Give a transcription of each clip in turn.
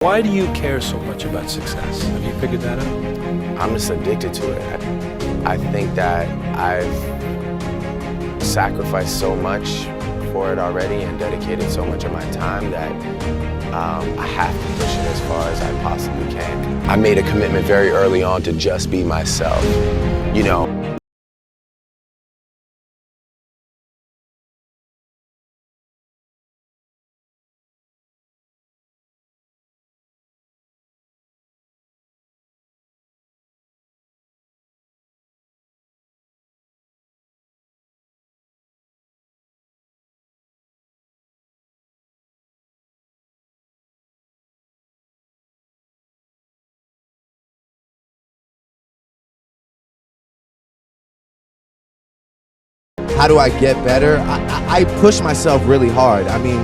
Why do you care so much about success? Have you figured that out? I'm just addicted to it. I think that I've sacrificed so much for it already and dedicated so much of my time that I have to push it as far as I possibly can. I made a commitment very early on to just be myself, you know. How do I get better? I push myself really hard. I mean,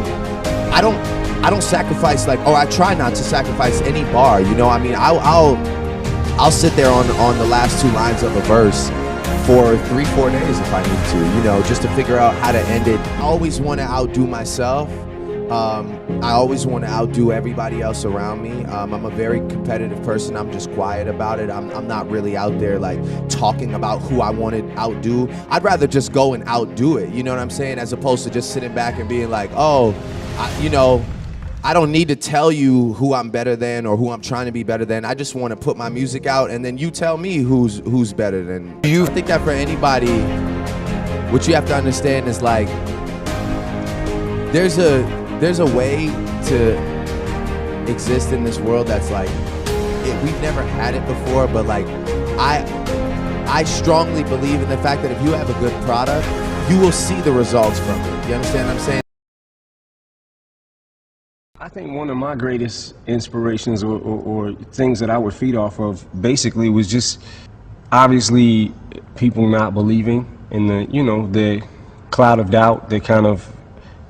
I don't sacrifice, like, I try not to sacrifice any bar, you know. I mean, I'll sit there on the last two lines of a verse for 3-4 days if I need to, you know, just to figure out how to end it. I always want to outdo myself. I always want to outdo everybody else around me. I'm a very competitive person. I'm just quiet about it. I'm not really out there like talking about who I want to outdo. I'd rather just go and outdo it, you know what I'm saying, as opposed to just sitting back and being like, you know, I don't need to tell you who I'm better than or who I'm trying to be better than. I just want to put my music out and then you tell me who's better than. I think that for anybody, what you have to understand is like, there's a way to exist in this world that's like, we've never had it before, but like, I strongly believe in the fact that if you have a good product, you will see the results from it. You understand what I'm saying? I think one of my greatest inspirations or things that I would feed off of basically was just obviously people not believing in the cloud of doubt that kind of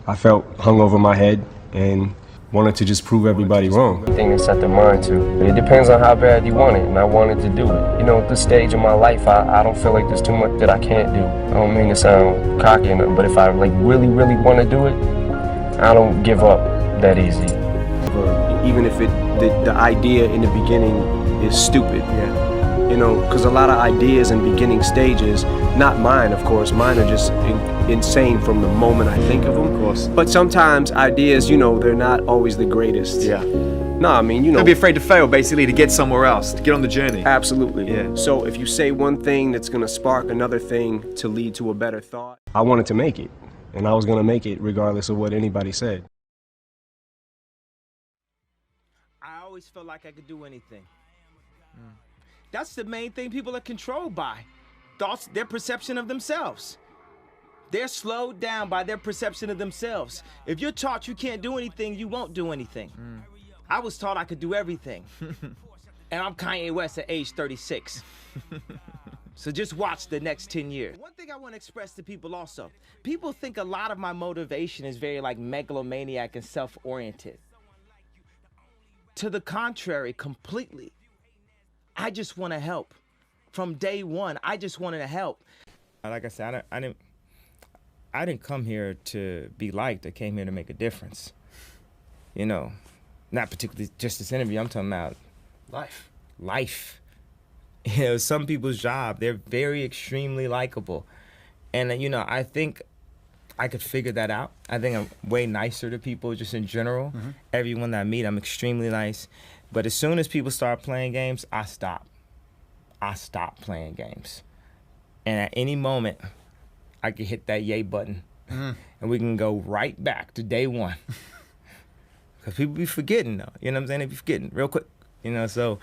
I felt hung over my head and wanted to just prove everybody wrong. Thing to set their mind to. But it depends on how bad you want it, and I wanted to do it. You know, at this stage of my life, I don't feel like there's too much that I can't do. I don't mean to sound cocky or nothing, but if I like really want to do it, I don't give up that easy. Even if the idea in the beginning is stupid. Yeah. You know, because a lot of ideas in beginning stages, not mine, of course, mine are just insane from the moment I think of them. Of course. But sometimes ideas, you know, they're not always the greatest. Yeah. No, I mean, you know. Don't be afraid to fail, basically, to get somewhere else, to get on the journey. Absolutely. Yeah. So if you say one thing that's going to spark another thing to lead to a better thought. I wanted to make it, and I was going to make it regardless of what anybody said. I always felt like I could do anything. That's the main thing people are controlled by. Thoughts, their perception of themselves. They're slowed down by their perception of themselves. If you're taught you can't do anything, you won't do anything. I was taught I could do everything. And I'm Kanye West at age 36. So just watch the next 10 years. One thing I want to express to people also, people think a lot of my motivation is very like megalomaniac and self-oriented. To the contrary, completely. I just want to help. From day one, I just wanted to help. Like I said, I didn't come here to be liked. I came here to make a difference. You know, not particularly just this interview. I'm talking about life. Life. You know, some people's job, they're very extremely likable. And, you know, I think I could figure that out. I think I'm way nicer to people just in general. Everyone that I meet, I'm extremely nice. But as soon as people start playing games, I stop. I stop playing games. And at any moment, I can hit that yay button. And we can go right back to day one. Because people be forgetting, though. You know what I'm saying? They be forgetting real quick. You know, so...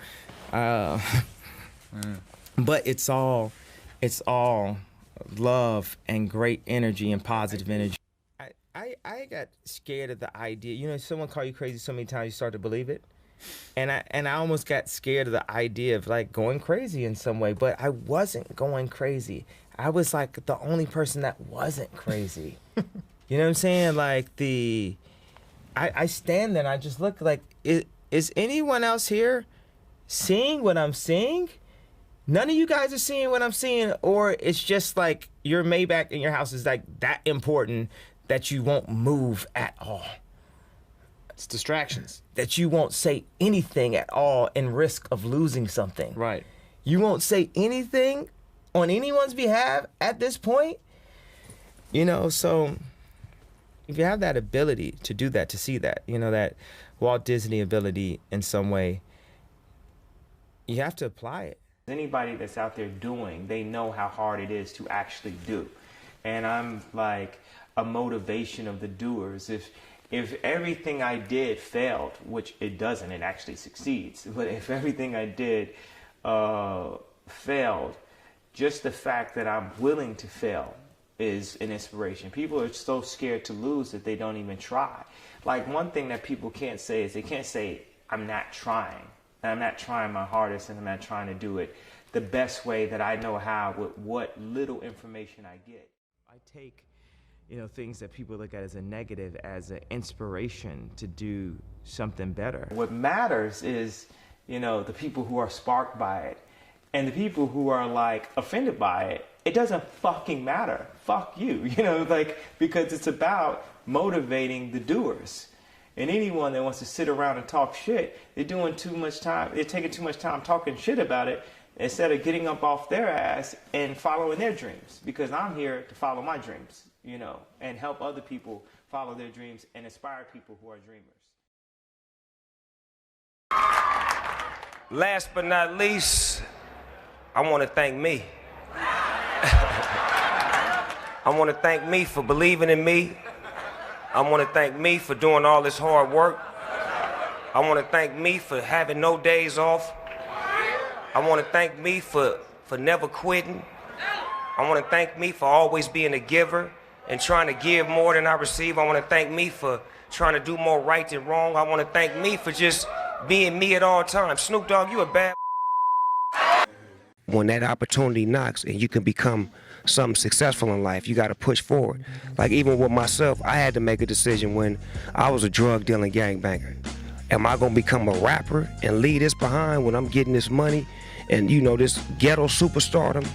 But it's all love and great energy and positive energy. I got scared of the idea. You know, someone call you crazy so many times you start to believe it. And I almost got scared of the idea of like going crazy in some way, but I wasn't going crazy. I was like the only person that wasn't crazy. You know what I'm saying? Like I stand there and I just look like, is anyone else here seeing what I'm seeing? None of you guys are seeing what I'm seeing, or it's just like your Maybach in your house is like that important that you won't move at all. It's distractions. that you won't say anything at all in risk of losing something. Right. You won't say anything on anyone's behalf at this point. You know, so if you have that ability to do that, to see that, you know, that Walt Disney ability in some way, you have to apply it. Anybody that's out there doing, they know how hard it is to actually do. And I'm like a motivation of the doers. If everything I did failed, which it doesn't, it actually succeeds. But if everything I did failed, just the fact that I'm willing to fail is an inspiration. People are so scared to lose that they don't even try. Like, one thing that people can't say is they can't say, I'm not trying. And I'm not trying my hardest, and I'm not trying to do it the best way that I know how with what little information I get. I take, you know, things that people look at as a negative as an inspiration to do something better. What matters is, you know, the people who are sparked by it, and the people who are like offended by it. It doesn't fucking matter. Fuck you, you know, like, because it's about motivating the doers. And anyone that wants to sit around and talk shit, they're taking too much time talking shit about it instead of getting up off their ass and following their dreams. Because I'm here to follow my dreams, you know, and help other people follow their dreams and inspire people who are dreamers. Last but not least, I want to thank me. I want to thank me for believing in me. I want to thank me for doing all this hard work. I want to thank me for having no days off. I want to thank me for never quitting. I want to thank me for always being a giver and trying to give more than I receive. I want to thank me for trying to do more right than wrong. I want to thank me for just being me at all times. Snoop Dogg, you a bad. When that opportunity knocks and you can become something successful in life, you got to push forward. Like, even with myself, I had to make a decision when I was a drug dealing gangbanger. Am I gonna become a rapper and leave this behind when I'm getting this money and, you know, this ghetto superstardom?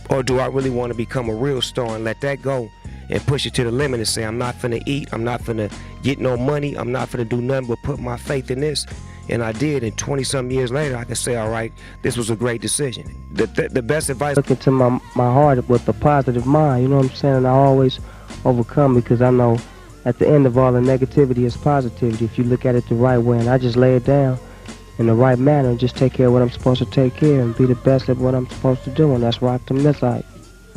Or do I really want to become a real star and let that go and push it to the limit and say, I'm not finna eat, I'm not finna get no money, I'm not finna do nothing but put my faith in this? And I did, and 20-some years later, I can say, all right, this was a great decision. The best advice. Look into my heart with a positive mind, you know what I'm saying? And I always overcome, because I know at the end of all the negativity is positivity if you look at it the right way. And I just lay it down in the right manner and just take care of what I'm supposed to take care of and be the best at what I'm supposed to do, and that's rock the midnight.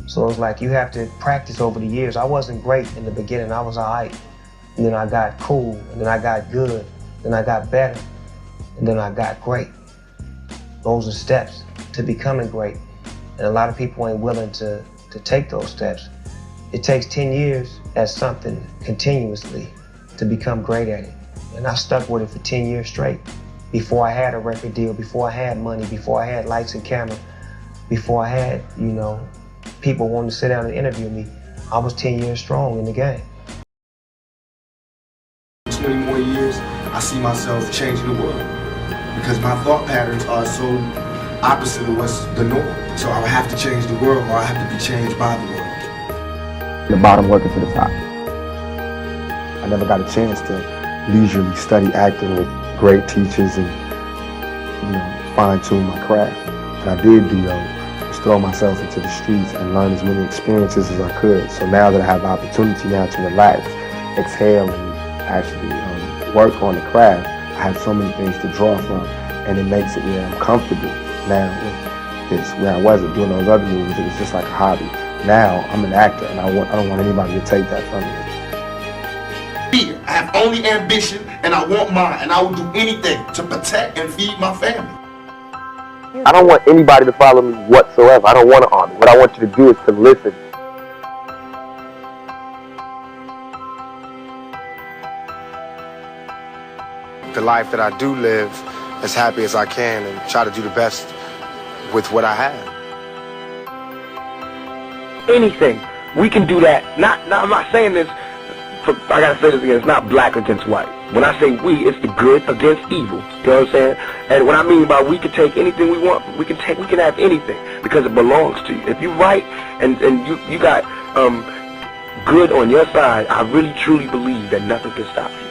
So it's like you have to practice over the years. I wasn't great in the beginning, I was all right. And then I got cool, and then I got good, then I got better. And then I got great. Those are steps to becoming great. And a lot of people ain't willing to take those steps. It takes 10 years at something continuously to become great at it. And I stuck with it for 10 years straight. Before I had a record deal, before I had money, before I had lights and camera, before I had, you know, people wanting to sit down and interview me, I was 10 years strong in the game. 20 more years, I see myself changing the world. Because my thought patterns are so opposite of what's the norm. So I would have to change the world, or I have to be changed by the world. The bottom working to the top. I never got a chance to leisurely study acting with great teachers and, you know, fine-tune my craft. And I did do though, was throw myself into the streets and learn as many experiences as I could. So now that I have the opportunity now to relax, exhale, and actually work on the craft, I have so many things to draw from, and it makes it where I'm comfortable now. It's where I wasn't doing those other movies, it was just like a hobby. Now I'm an actor, and I don't want anybody to take that from me. I have only ambition, and I want mine, and I will do anything to protect and feed my family. I don't want anybody to follow me whatsoever. I don't want to army. What I want you to do is to listen. The life that I do live as happy as I can and try to do the best with what I have. Anything. We can do that. I'm not saying this, I gotta say this again, it's not black against white. When I say we, it's the good against evil. You know what I'm saying? And what I mean by we can take anything we want, we can have anything because it belongs to you. If you're right and you got good on your side, I really truly believe that nothing can stop you.